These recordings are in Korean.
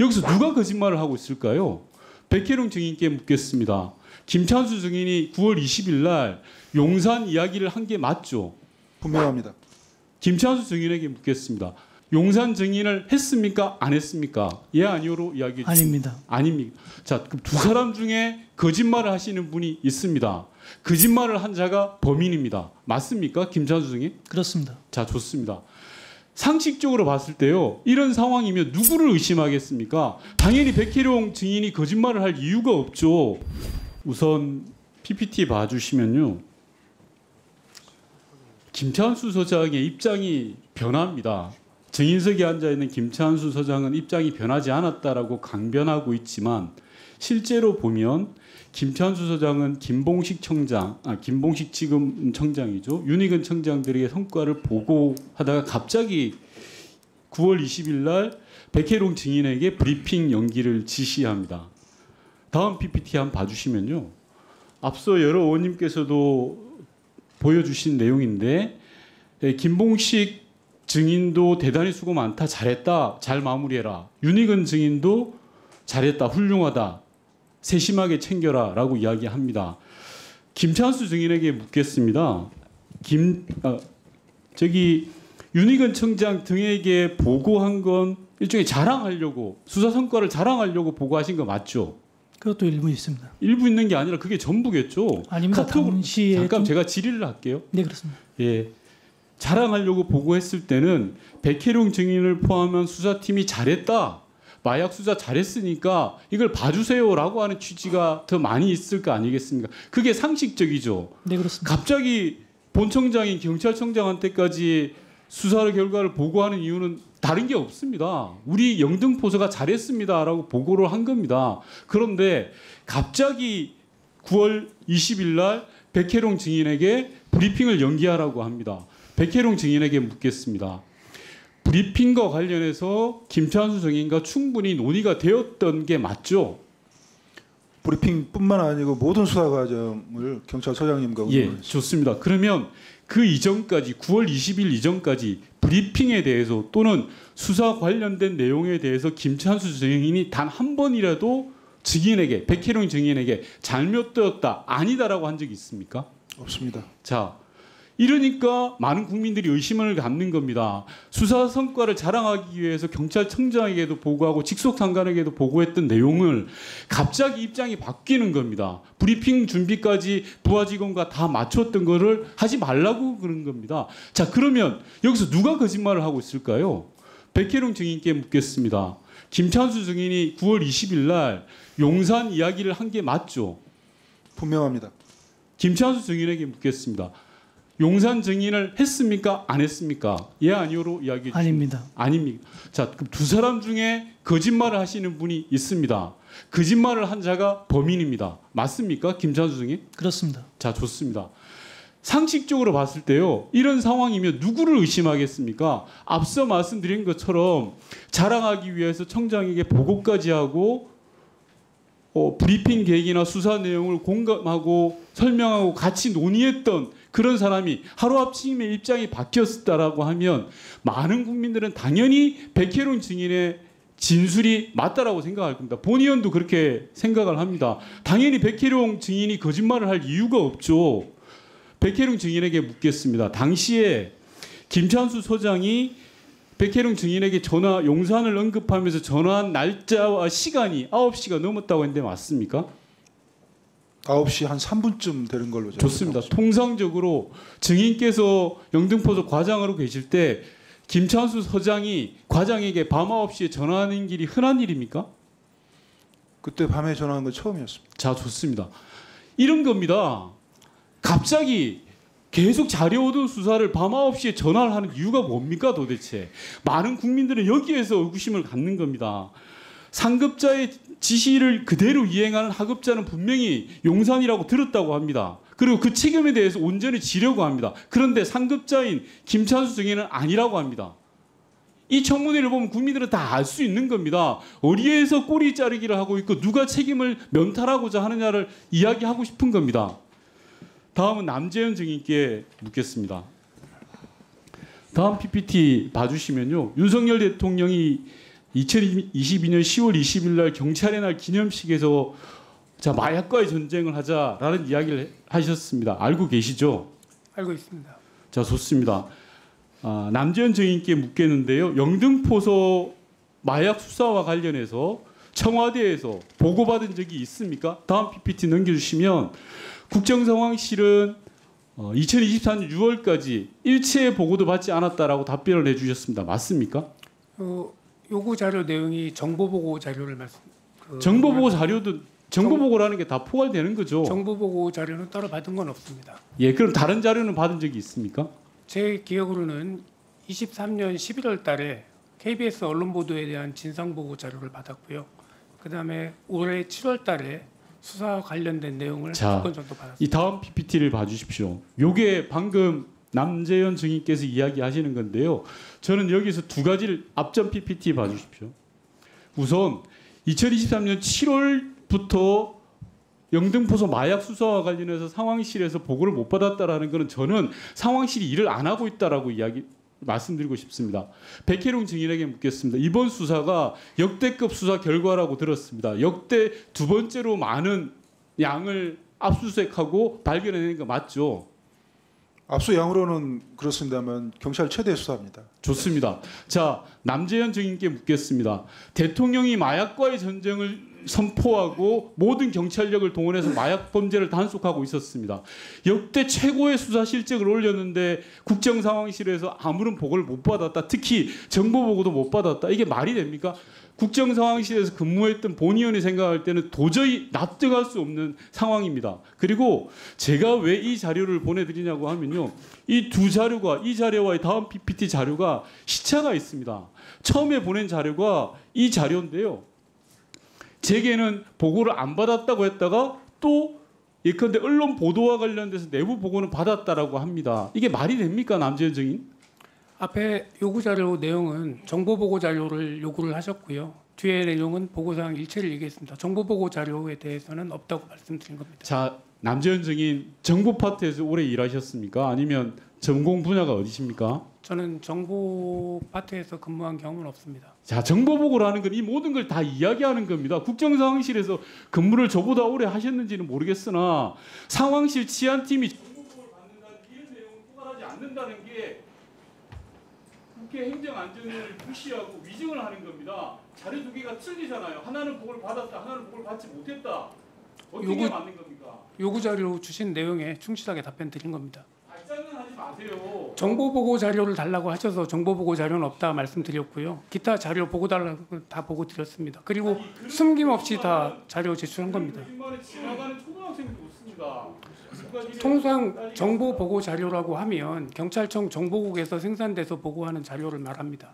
여기서 누가 거짓말을 하고 있을까요? 백혜룡 증인께 묻겠습니다. 김찬수 증인이 9월 20일 날 용산 이야기를 한 게 맞죠? 분명합니다. 김찬수 증인에게 묻겠습니다. 용산 증인을 했습니까? 안 했습니까? 예, 아니오로 이야기해 주십시오. 아닙니다. 아닙니다. 자, 그럼 두 사람 중에 거짓말을 하시는 분이 있습니다. 거짓말을 한 자가 범인입니다. 맞습니까? 김찬수 증인? 그렇습니다. 자, 좋습니다. 상식적으로 봤을 때요, 이런 상황이면 누구를 의심하겠습니까? 당연히 백혜룡 증인이 거짓말을 할 이유가 없죠. 우선 PPT 봐주시면요, 김찬수 서장의 입장이 변합니다. 증인석에 앉아있는 김찬수 서장은 입장이 변하지 않았다라고 강변하고 있지만 실제로 보면 김찬수 서장은 김봉식 지금 청장이죠. 윤희근 청장들에게 성과를 보고하다가 갑자기 9월 20일 날 백혜룡 증인에게 브리핑 연기를 지시합니다. 다음 PPT 한번 봐주시면요, 앞서 여러 의원님께서도 보여주신 내용인데, 김봉식 증인도 대단히 수고 많다, 잘했다, 잘 마무리해라. 윤희근 증인도 잘했다, 훌륭하다, 세심하게 챙겨라 라고 이야기합니다. 김찬수 증인에게 묻겠습니다. 윤희근 청장 등에게 보고한 건 일종의 자랑하려고, 수사 성과를 자랑하려고 보고하신 거 맞죠? 그것도 일부 있습니다. 일부 있는 게 아니라 그게 전부겠죠? 아닙니다. 당시에 잠깐 제가 질의를 할게요. 네, 그렇습니다. 예, 자랑하려고 보고했을 때는 백혜룡 증인을 포함한 수사팀이 잘했다, 마약 수사 잘했으니까 이걸 봐주세요라고 하는 취지가 더 많이 있을 거 아니겠습니까? 그게 상식적이죠. 네, 그렇습니다. 갑자기 본청장인 경찰청장한테까지 수사 결과를 보고하는 이유는 다른 게 없습니다. 우리 영등포서가 잘했습니다라고 보고를 한 겁니다. 그런데 갑자기 9월 20일 날 백혜룡 증인에게 브리핑을 연기하라고 합니다. 백혜룡 증인에게 묻겠습니다. 브리핑과 관련해서 김찬수 증인과 충분히 논의가 되었던 게 맞죠? 브리핑뿐만 아니고 모든 수사 과정을 경찰서장님과 예, 좋습니다. 그러면 그 이전까지 9월 20일 이전까지 브리핑에 대해서 또는 수사 관련된 내용에 대해서 김찬수 증인이 단 한 번이라도 증인에게, 백혜룡 증인에게 잘못되었다, 아니다라고 한 적이 있습니까? 없습니다. 자, 이러니까 많은 국민들이 의심을 갖는 겁니다. 수사 성과를 자랑하기 위해서 경찰청장에게도 보고하고 직속상관에게도 보고했던 내용을 갑자기 입장이 바뀌는 겁니다. 브리핑 준비까지 부하 직원과 다 맞췄던 거를 하지 말라고 그런 겁니다. 자, 그러면 여기서 누가 거짓말을 하고 있을까요? 백혜룡 증인께 묻겠습니다. 김찬수 증인이 9월 20일 날 용산 이야기를 한 게 맞죠? 분명합니다. 김찬수 증인에게 묻겠습니다. 용산 증인을 했습니까? 안 했습니까? 예, 아니오로 이야기해 주십시오. 아닙니다. 아닙니다. 자, 그럼 두 사람 중에 거짓말을 하시는 분이 있습니다. 거짓말을 한 자가 범인입니다. 맞습니까? 김찬수 증인? 그렇습니다. 자, 좋습니다. 상식적으로 봤을 때요, 이런 상황이면 누구를 의심하겠습니까? 앞서 말씀드린 것처럼 자랑하기 위해서 청장에게 보고까지 하고 브리핑 계획이나 수사 내용을 공감하고 설명하고 같이 논의했던 그런 사람이 하루아침에 입장이 바뀌었다라고 하면 많은 국민들은 당연히 백혜룡 증인의 진술이 맞다라고 생각할 겁니다. 본 의원도 그렇게 생각을 합니다. 당연히 백혜룡 증인이 거짓말을 할 이유가 없죠. 백혜룡 증인에게 묻겠습니다. 당시에 김찬수 서장이 백혜룡 증인에게 용산을 언급하면서 전화한 날짜와 시간이 9시가 넘었다고 했는데 맞습니까? 9시 한 3분쯤 되는 걸로 좋습니다. 통상적으로 증인께서 영등포서 과장으로 계실 때 김찬수 서장이 과장에게 밤 9시에 전화하는 길이 흔한 일입니까? 그때 밤에 전화한 건 처음이었습니다. 자, 좋습니다. 이런 겁니다. 갑자기 계속 잘해오던 수사를 밤 9시에 전화를 하는 이유가 뭡니까 도대체? 많은 국민들은 여기에서 의구심을 갖는 겁니다. 상급자의 지시를 그대로 이행하는 하급자는 분명히 용산이라고 들었다고 합니다. 그리고 그 책임에 대해서 온전히 지려고 합니다. 그런데 상급자인 김찬수 증인은 아니라고 합니다. 이 청문회를 보면 국민들은 다 알 수 있는 겁니다. 어디에서 꼬리 자르기를 하고 있고 누가 책임을 면탈하고자 하느냐를 이야기하고 싶은 겁니다. 다음은 남재현 증인께 묻겠습니다. 다음 PPT 봐주시면요, 윤석열 대통령이 2022년 10월 20일 날 경찰의 날 기념식에서 자 마약과의 전쟁을 하자라는 이야기를 하셨습니다. 알고 계시죠? 알고 있습니다. 자 좋습니다. 남재현 증인께 묻겠는데요. 영등포소 마약 수사와 관련해서 청와대에서 보고받은 적이 있습니까? 다음 PPT 넘겨주시면 국정상황실은 2024년 6월까지 일체의 보고도 받지 않았다라고 답변을 해주셨습니다. 맞습니까? 요구 자료 내용이 정보 보고 자료를 정보 보고 자료도 정보 보고라는 게 다 포괄되는 거죠. 정보 보고 자료는 따로 받은 건 없습니다. 예, 그럼 다른 자료는 받은 적이 있습니까? 제 기억으로는 23년 11월 달에 KBS 언론 보도에 대한 진상 보고 자료를 받았고요. 그다음에 올해 7월 달에 수사와 관련된 내용을 자, 2건 정도 받았습니다. 이 다음 PPT를 봐주십시오. 요게 방금 남재현 증인께서 이야기하시는 건데요. 저는 여기서 두 가지를 앞전 PPT 봐주십시오. 우선 2023년 7월부터 영등포소 마약 수사와 관련해서 상황실에서 보고를 못 받았다라는 것은 저는 상황실이 일을 안 하고 있다라고 말씀드리고 싶습니다. 백혜룡 증인에게 묻겠습니다. 이번 수사가 역대급 수사 결과라고 들었습니다. 역대 두 번째로 많은 양을 압수수색하고 발견해낸 거 맞죠? 압수 양으로는 그렇습니다만 경찰 최대 수사입니다. 좋습니다. 자, 남재현 증인께 묻겠습니다. 대통령이 마약과의 전쟁을 선포하고 모든 경찰력을 동원해서 마약 범죄를 단속하고 있었습니다. 역대 최고의 수사 실적을 올렸는데 국정상황실에서 아무런 보고를 못 받았다. 특히 정보 보고도 못 받았다. 이게 말이 됩니까? 국정상황실에서 근무했던 본의원이 생각할 때는 도저히 납득할 수 없는 상황입니다. 그리고 제가 왜 이 자료를 보내드리냐고 하면요. 이 두 자료가 이 자료와 이 다음 PPT 자료가 시차가 있습니다. 처음에 보낸 자료가 이 자료인데요. 제게는 보고를 안 받았다고 했다가 또 예컨대 언론 보도와 관련돼서 내부 보고는 받았다라고 합니다. 이게 말이 됩니까, 남재현 증인? 앞에 요구 자료 내용은 정보 보고 자료를 요구를 하셨고요. 뒤에 내용은 보고사항 일체를 얘기했습니다. 정보 보고 자료에 대해서는 없다고 말씀드린 겁니다. 자, 남재현 증인 정보 파트에서 오래 일하셨습니까? 아니면 전공 분야가 어디십니까? 저는 정보 파트에서 근무한 경험은 없습니다. 자, 정보 보고라는 건 이 모든 걸 다 이야기하는 겁니다. 국정상황실에서 근무를 저보다 오래 하셨는지는 모르겠으나 상황실 치안팀이 정보 보고를 받는다는 이런 내용을 포괄하지 않는다는 게 국회 행정안전위를 무시하고 위증을 하는 겁니다. 자료 두 개가 틀리잖아요. 하나는 보고를 받았다, 하나는 보고를 받지 못했다. 어떻게 맞는 겁니까? 요구 자료 주신 내용에 충실하게 답변 드린 겁니다. 말장난하지 마세요. 정보 보고 자료를 달라고 하셔서 정보 보고 자료는 없다 말씀드렸고요. 기타 자료 보고 달라고 다 보고 드렸습니다. 그리고 숨김없이 다 자료 제출한 겁니다. 거짓말에 지나가는 초등학생도 없습니다. 통상 정보 보고 자료라고 하면 경찰청 정보국에서 생산돼서 보고하는 자료를 말합니다.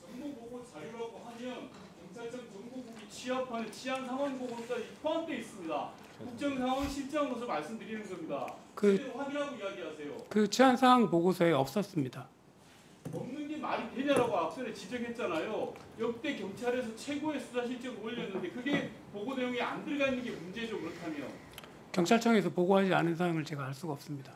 정보 보고 자료라고 하면 경찰청 정보국이 취합하는 치안 상황 보고까지 포함되어 있습니다. 국정 상황 실장으로서 말씀드리는 겁니다. 그대로 확인하고 이야기하세요. 그 치안 사항 보고서에 없었습니다. 없는 게 말이 되냐라고 앞전에 지적했잖아요. 역대 경찰에서 최고의 수사 실적을 올렸는데 그게 보고 내용이 안 들어가 있는 게 문제죠. 그렇다면 경찰청에서 보고하지 않은 사항을 제가 알 수가 없습니다.